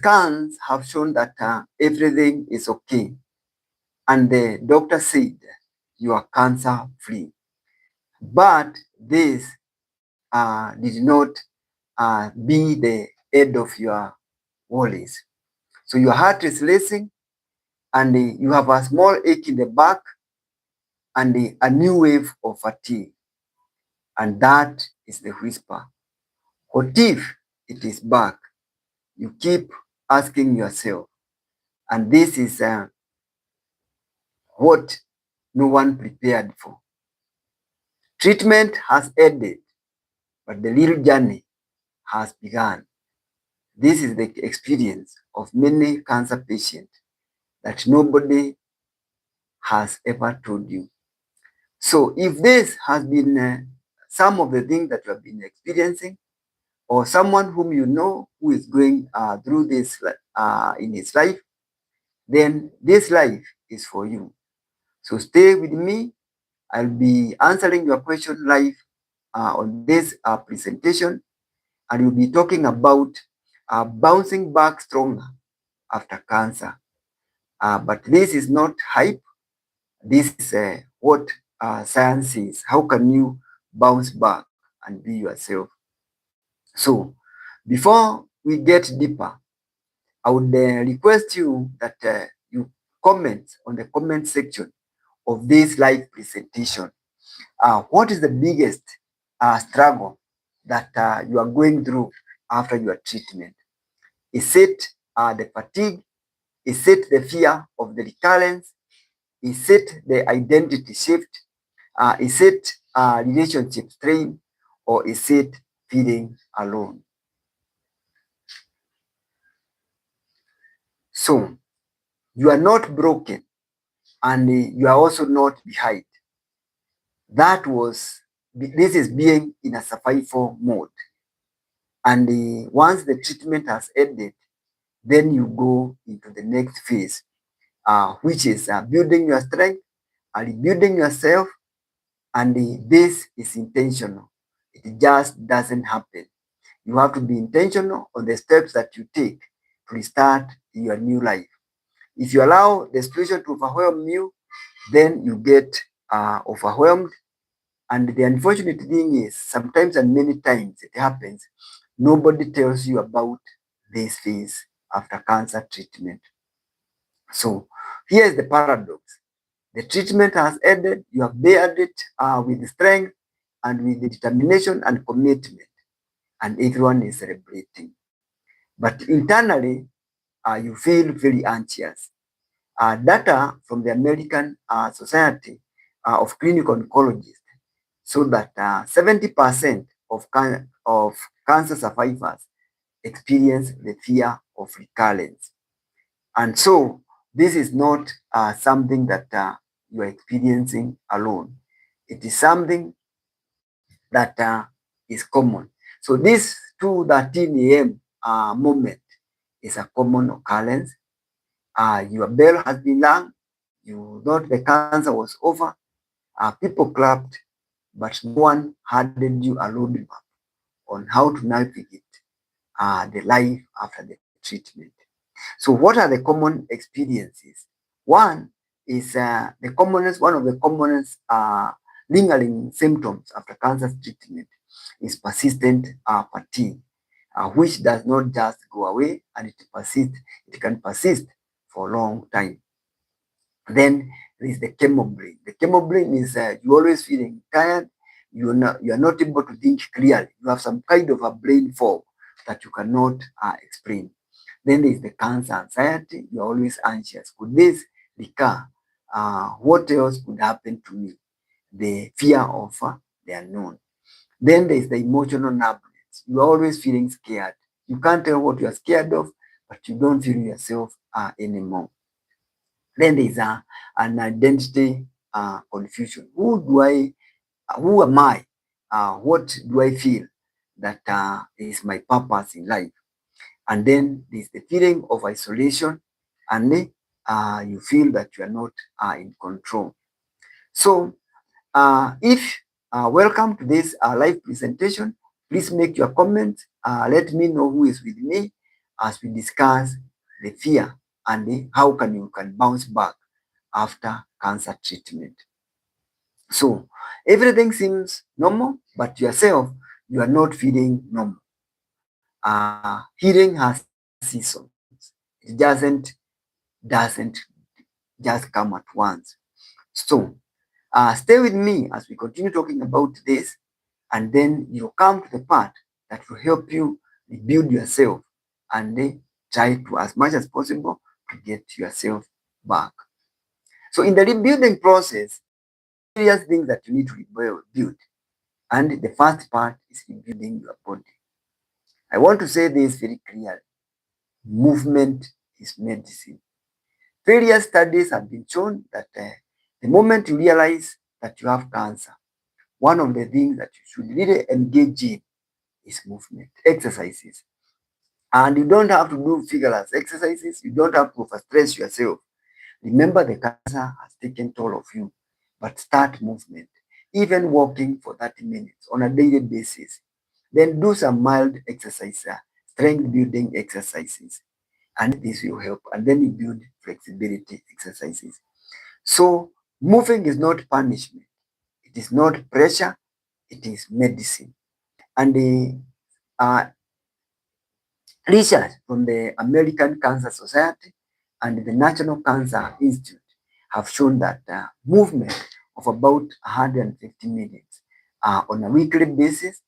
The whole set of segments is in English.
scans have shown that everything is okay, and the doctor said you are cancer free. But this did not be the end of your worries. So your heart is racing, and you have a small ache in the back, and a new wave of fatigue. And that is the whisper. What if it is back? You keep asking yourself. And this is what no one prepared for. Treatment has ended, but the real journey has begun. This is the experience of many cancer patients that nobody has ever told you. So if this has been some of the things that you have been experiencing, or someone whom you know who is going through this in his life, then this life is for you. So stay with me. I'll be answering your question live on this presentation, and we'll be talking about bouncing back stronger after cancer. But this is not hype. This is what science is. How can you bounce back and be yourself? So before we get deeper, I would request you that you comment on the comment section of this live presentation. What is the biggest struggle that you are going through after your treatment? Is it the fatigue? Is it the fear of the recurrence? Is it the identity shift? Is it relationship strain? Or is it feeling alone? So, you are not broken, and you are also not behind. This is being in a survival mode. And once the treatment has ended, then you go into the next phase, which is building your strength, rebuilding yourself, and this is intentional. It just doesn't happen. You have to be intentional on the steps that you take to restart your new life. If you allow the situation to overwhelm you, then you get overwhelmed. And the unfortunate thing is, sometimes and many times it happens, nobody tells you about this phase after cancer treatment. So here is the paradox. The treatment has ended, you have bared it with strength and with determination and commitment, and everyone is celebrating. But internally, you feel very anxious. Data from the American Society of Clinical Oncologists so that 70% of cancer survivors experience the fear of recurrence. And so this is not something that you are experiencing alone. It is something that is common. So this 2:13 a.m. Moment is a common occurrence. Your bell has been rung. You thought the cancer was over. People clapped, but no one handed you a roadmap on how to navigate the life after the treatment. So what are the common experiences? One is one of the commonest lingering symptoms after cancer treatment is persistent fatigue, which does not just go away, and it can persist for a long time. Then there is the chemo brain. The chemo brain is you always feeling tired, you are not able to think clearly. You have some kind of a brain fog that you cannot explain. Then there is the cancer anxiety. You are always anxious. Could this recur? What else could happen to me? The fear of the unknown. Then there is the emotional numbness. You are always feeling scared. You can't tell what you are scared of, but you don't feel yourself anymore. Then there is an identity confusion. Who am I? What do I feel that is my purpose in life? And then there's the feeling of isolation, and you feel that you are not in control. So if welcome to this live presentation, please make your comments. Let me know who is with me. as we discuss the fear and how you can bounce back after cancer treatment. So everything seems normal, but yourself, you are not feeling normal. Healing has seasons. It doesn't just come at once. So stay with me as we continue talking about this, and then you'll come to the part that will help you rebuild yourself and try to, as much as possible, to get yourself back. So in the rebuilding process, various things that you need to rebuild. And the first part is rebuilding your body. I want to say this very clearly. Movement is medicine. Various studies have been shown that the moment you realize that you have cancer, one of the things that you should really engage in is movement, exercises. And you don't have to do vigorous exercises. You don't have to overstress yourself. Remember, the cancer has taken toll of you, but start movement. Even walking for 30 minutes on a daily basis. Then do some mild exercise, strength building exercises, and this will help. And then you build flexibility exercises. So moving is not punishment. It is not pressure. It is medicine. And the research from the American Cancer Society and the National Cancer Institute have shown that movement of about 150 minutes on a weekly basis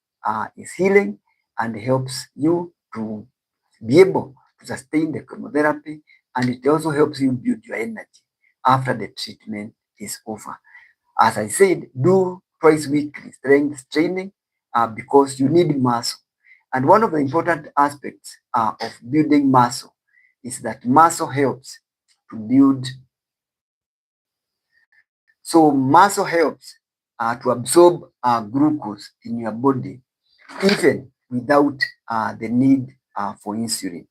is healing and helps you to be able to sustain the chemotherapy, and it also helps you build your energy after the treatment is over. As I said, do twice weekly strength training because you need muscle. And one of the important aspects of building muscle is that muscle helps to build. So muscle helps to absorb glucose in your body even without the need for insulin.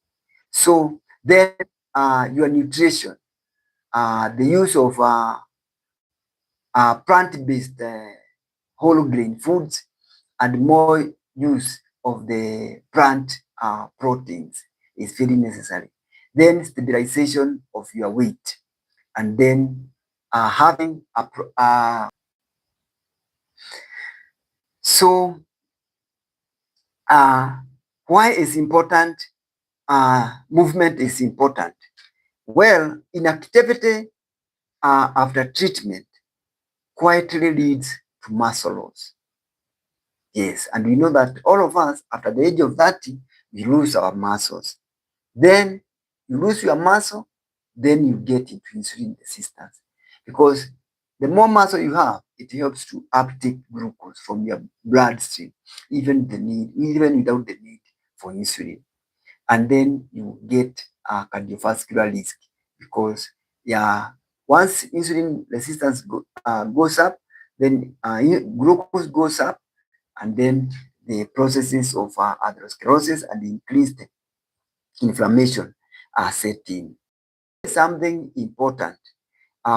So then your nutrition, the use of plant-based whole grain foods and more use of the plant proteins is very necessary. Then stabilization of your weight, and then having a so why is important? Movement is important. Well, inactivity after treatment quietly leads to muscle loss. Yes, and we know that all of us, after the age of 30, we lose our muscles. Then you lose your muscle, then you get into insulin resistance. Because the more muscle you have, it helps to uptake glucose from your bloodstream, even without the need for insulin. And then you get a cardiovascular risk because once insulin resistance goes up, then glucose goes up, and then the processes of atherosclerosis and increased inflammation are set in. Something important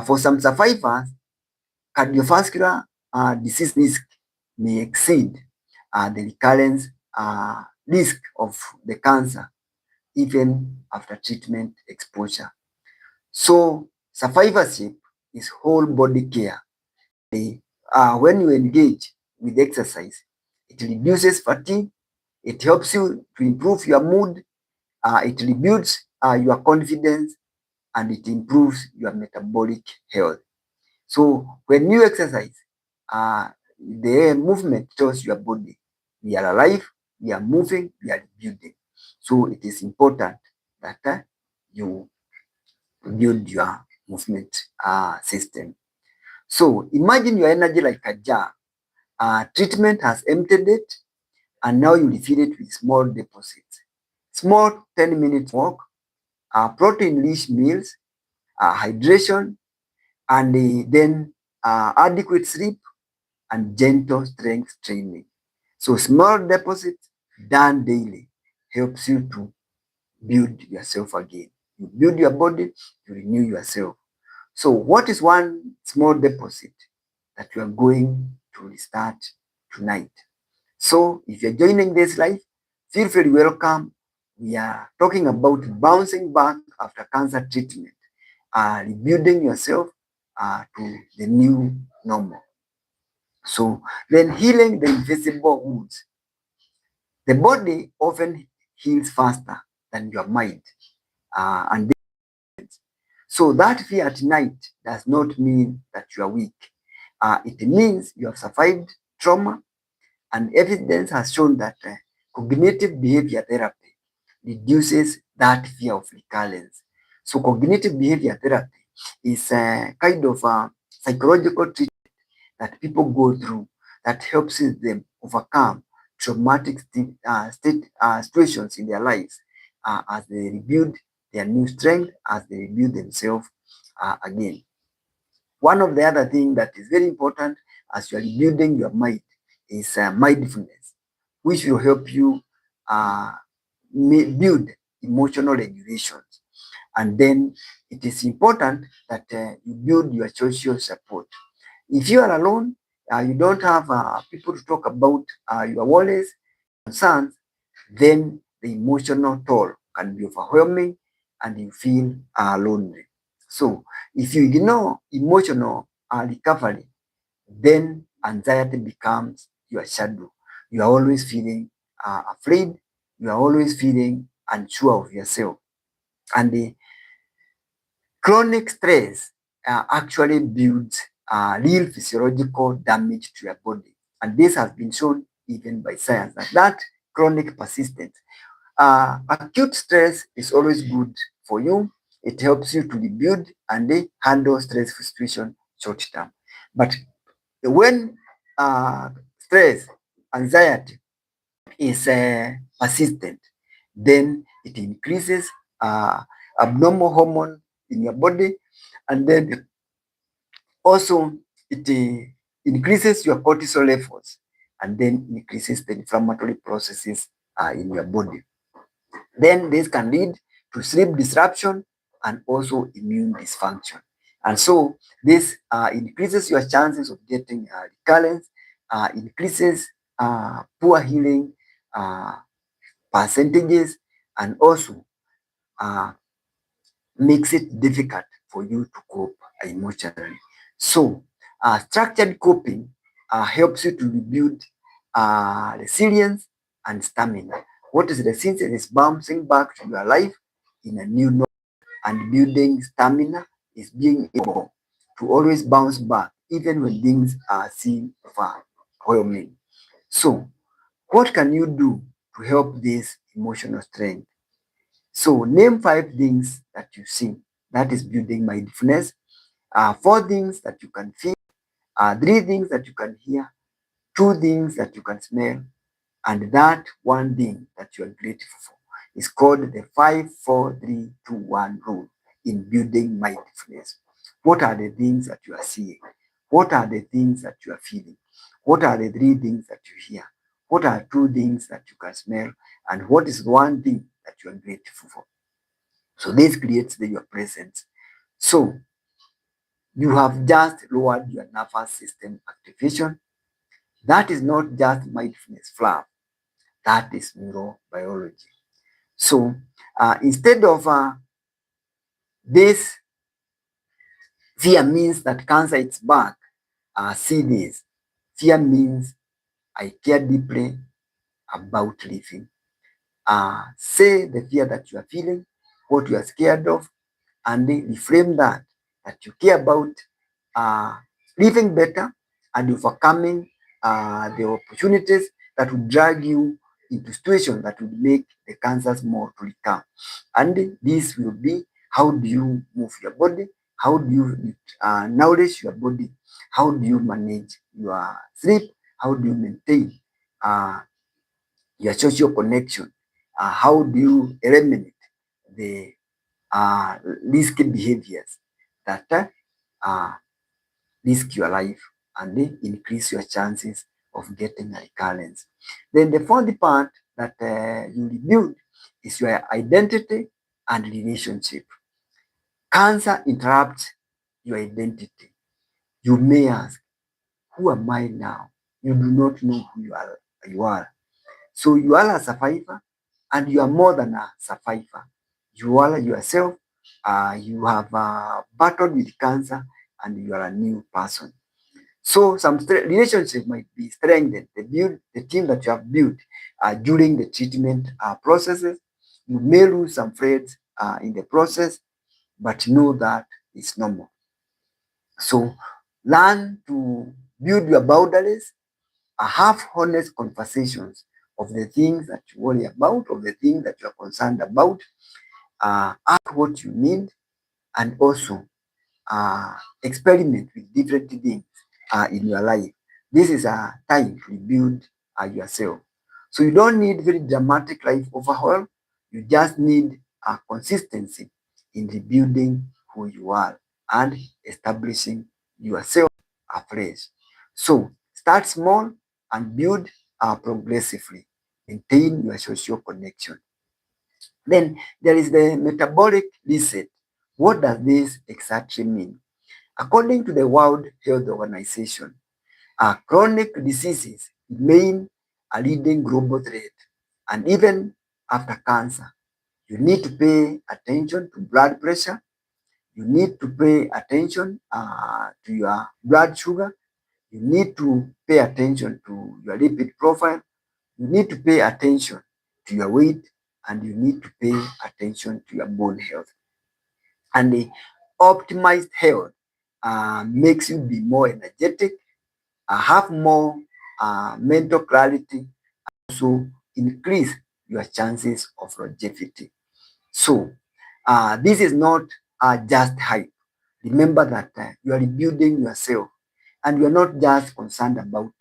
for some survivors, cardiovascular disease risk may exceed the recurrence risk of the cancer even after treatment exposure. So survivorship is whole body care. When you engage with exercise, it reduces fatigue, it helps you to improve your mood, it rebuilds your confidence, and it improves your metabolic health. So when you exercise, the movement tells your body, we are alive, we are moving, we are rebuilding. So it is important that you build your movement system. So imagine your energy like a jar. Treatment has emptied it, and now you refill it with small deposits. Small 10-minute walk, protein-rich meals, hydration, and then adequate sleep and gentle strength training. So small deposits done daily helps you to build yourself again. You build your body, you renew yourself. So what is one small deposit that you are going to restart tonight? So if you're joining this live, feel very welcome We are talking about bouncing back after cancer treatment, rebuilding yourself to the new normal. So then healing the invisible wounds. The body often heals faster than your mind. And so that fear at night does not mean that you are weak. It means you have survived trauma, and evidence has shown that cognitive behavior therapy reduces that fear of recurrence. So cognitive behavior therapy is a kind of a psychological treatment that people go through that helps them overcome traumatic situations in their lives as they rebuild their new strength, as they rebuild themselves again. One of the other things that is very important as you are rebuilding your mind is mindfulness, which will help you uh, build emotional regulations. And then it is important that you build your social support. If you are alone, you don't have people to talk about your worries, concerns, then the emotional toll can be overwhelming and you feel lonely. So if you ignore emotional recovery, then anxiety becomes your shadow. You are always feeling afraid. You are always feeling unsure of yourself. And the chronic stress actually builds real physiological damage to your body. And this has been shown even by science that chronic persistence. Acute stress is always good for you. It helps you to rebuild and handle stressful situation short term. But when stress, anxiety is persistent, then it increases abnormal hormone in your body, and then also it increases your cortisol levels, and then increases the inflammatory processes in your body. Then this can lead to sleep disruption and also immune dysfunction. And so this increases your chances of getting recurrence, increases poor healing uh, percentages, and also uh, makes it difficult for you to cope emotionally. So structured coping helps you to rebuild resilience and stamina. What is resilience? Is bouncing back to your life in a new norm, and building stamina is being able to always bounce back even when things seem overwhelming. So what can you do to help this emotional strength? So name 5 things that you see. That is building mindfulness. 4 things that you can feel. 3 things that you can hear. 2 things that you can smell. And that one thing that you are grateful for is called the 5-4-3-2-1 rule in building mindfulness. What are the things that you are seeing? What are the things that you are feeling? What are the 3 things that you hear? What are 2 things that you can smell? And what is one thing that you are grateful for? So this creates your presence. So you have just lowered your nervous system activation. That is not just mindfulness fluff. That is neurobiology. So instead of this fear means that cancer is back, see this. Fear means I care deeply about living. Say the fear that you are feeling, what you are scared of, and reframe that you care about uh, living better and overcoming the opportunities that would drag you into situations that would make the cancers more to recur. And this will be, how do you move your body? How do you nourish your body? How do you manage your sleep? How do you maintain uh, your social connection? How do you eliminate the risky behaviors that risk your life and increase your chances of getting a recurrence? Then the fourth part that you rebuild is your identity and relationship. Cancer interrupts your identity. You may ask, who am I now? You do not know who you are. So you are a survivor and you are more than a survivor. You are yourself. You have battled with cancer, and you are a new person. So some relationship might be strengthened. The team that you have built during the treatment processes. You may lose some friends in the process, but know that it's normal. So learn to build your boundaries, have honest conversations of the things that you worry about, of the things that you are concerned about, ask what you need, and also experiment with different things in your life. This is a time to rebuild yourself. So you don't need very dramatic life overhaul. You just need a consistency in rebuilding who you are and establishing yourself afresh. So start small and build progressively. Maintain your social connection. Then there is the metabolic reset. What does this exactly mean? According to the World Health Organization, chronic diseases remain a leading global threat. And even after cancer, you need to pay attention to blood pressure. You need to pay attention to your blood sugar. You need to pay attention to your lipid profile. You need to pay attention to your weight, and you need to pay attention to your bone health. And the optimized health makes you be more energetic, have more mental clarity, also increase your chances of longevity. So this is not just hype. Remember that you are rebuilding yourself, and you are not just concerned about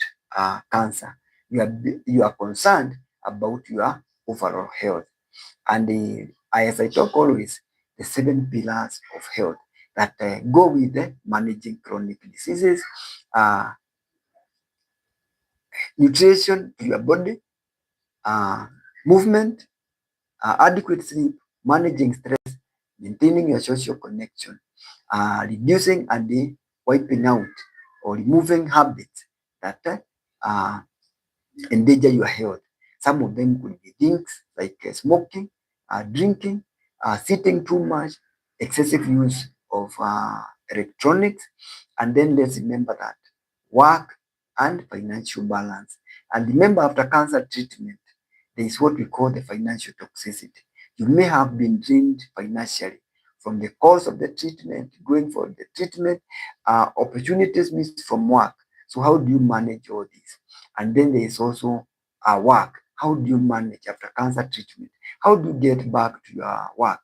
cancer. You are concerned about your overall health. And as I talk always, the 7 pillars of health that go with managing chronic diseases, uh, nutrition to your body, uh, movement, adequate sleep, managing stress, maintaining your social connection, reducing and wiping out or removing habits that endanger your health. Some of them could be things like smoking, drinking, sitting too much, excessive use of electronics, and then let's remember that work and financial balance. And remember, after cancer treatment, there is what we call the financial toxicity. You may have been drained financially from the course of the treatment, going for the treatment, opportunities missed from work. So how do you manage all this? And then there is also work. How do you manage after cancer treatment? How do you get back to your work?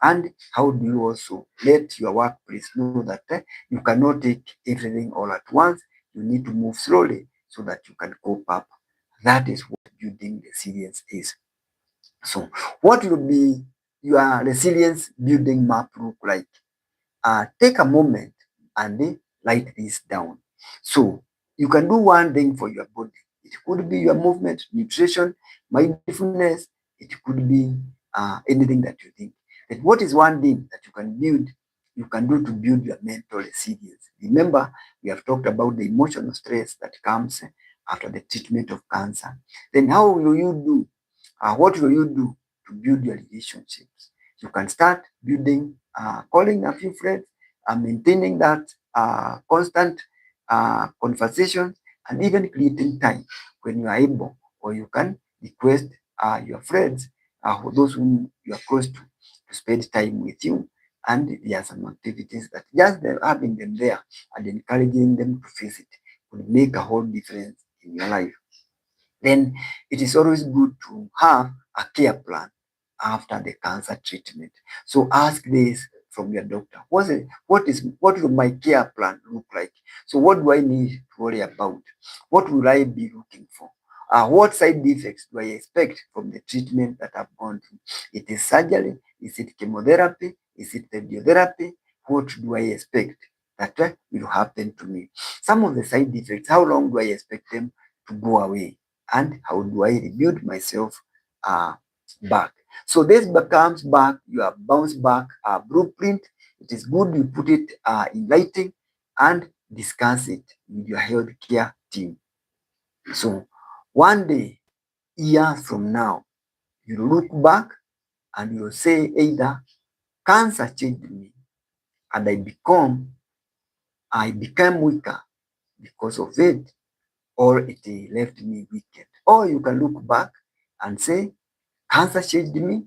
And how do you also let your workplace know that you cannot take everything all at once? You need to move slowly so that you can cope up. That is what building resilience is. So, what will be your resilience building map look like? Take a moment and write this down. So you can do one thing for your body. It could be your movement, nutrition, mindfulness. It could be anything that you think. But what is one thing that you can build, you can do to build your mental resilience? Remember, we have talked about the emotional stress that comes after the treatment of cancer. Then how will you do? What will you do to build your relationships? You can start building, calling a few friends, maintaining that constant conversation, and even creating time when you are able, or you can request your friends, those whom you are close to spend time with you. And there are some activities that just having them there and encouraging them to visit will make a whole difference in your life. Then it is always good to have a care plan after the cancer treatment. So ask this from your doctor. What will my care plan look like? So what do I need to worry about? What will I be looking for? What side effects do I expect from the treatment that I've gone through? It is surgery? Is it chemotherapy? Is it radiotherapy? What do I expect that will happen to me? Some of the side effects, how long do I expect them to go away? And how do I rebuild myself back? So this becomes back your bounce back blueprint. It is good you put it in writing and discuss it with your healthcare team. So one day, years from now, You look back and you'll say either cancer changed me and I became weaker because of it, or it left me weakened. Or you can look back and say cancer changed me,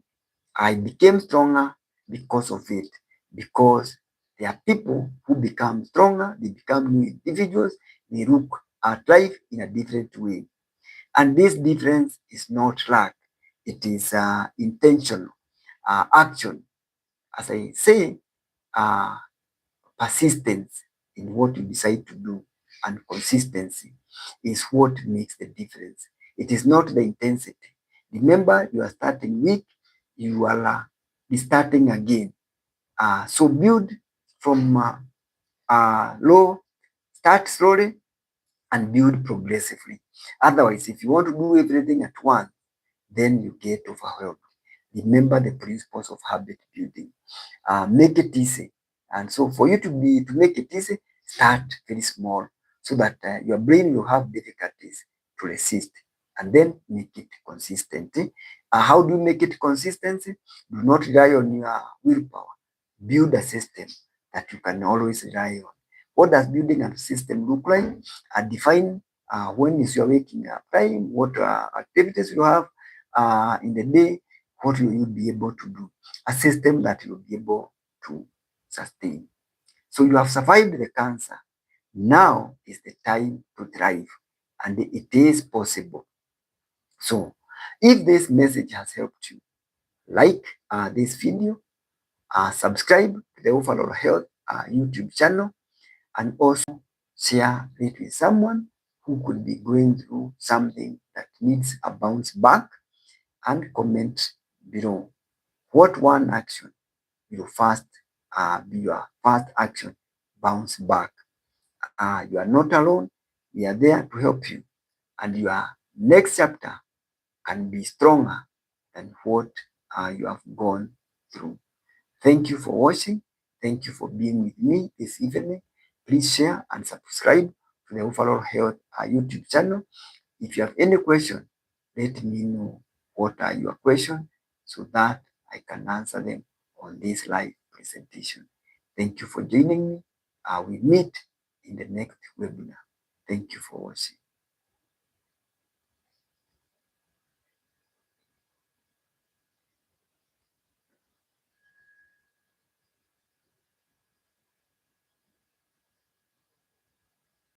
I became stronger because of it. Because there are people who become stronger, they become new individuals, they look at life in a different way. And this difference is not luck, it is intentional action. As I say, uh, persistence in what you decide to do and consistency is what makes the difference. It is not the intensity. Remember, you are starting weak, you are starting again. So build from low, start slowly and build progressively. Otherwise, if you want to do everything at once, then you get overwhelmed. Remember the principles of habit building. Make it easy. And so for you to make it easy, start very small so that your brain will have difficulties to resist, and then make it consistent. How do you make it consistent? Do not rely on your willpower. Build a system that you can always rely on. What does building a system look like? Define when is your waking up time, what activities you have in the day, what will you be able to do? A system that you'll be able to sustain. So you have survived the cancer. Now is the time to thrive, and it is possible. So if this message has helped you, like this video, subscribe to the Overall Health YouTube channel, and also share it with someone who could be going through something that needs a bounce back, and comment below what one action will first be your first action bounce back. You are not alone. We are there to help you, and your next chapter can be stronger than what you have gone through. Thank you for watching. Thank you for being with me this evening. Please share and subscribe to the Overall Health YouTube channel. If you have any question, let me know what are your questions so that I can answer them on this live presentation. Thank you for joining me. We meet in the next webinar. Thank you for watching.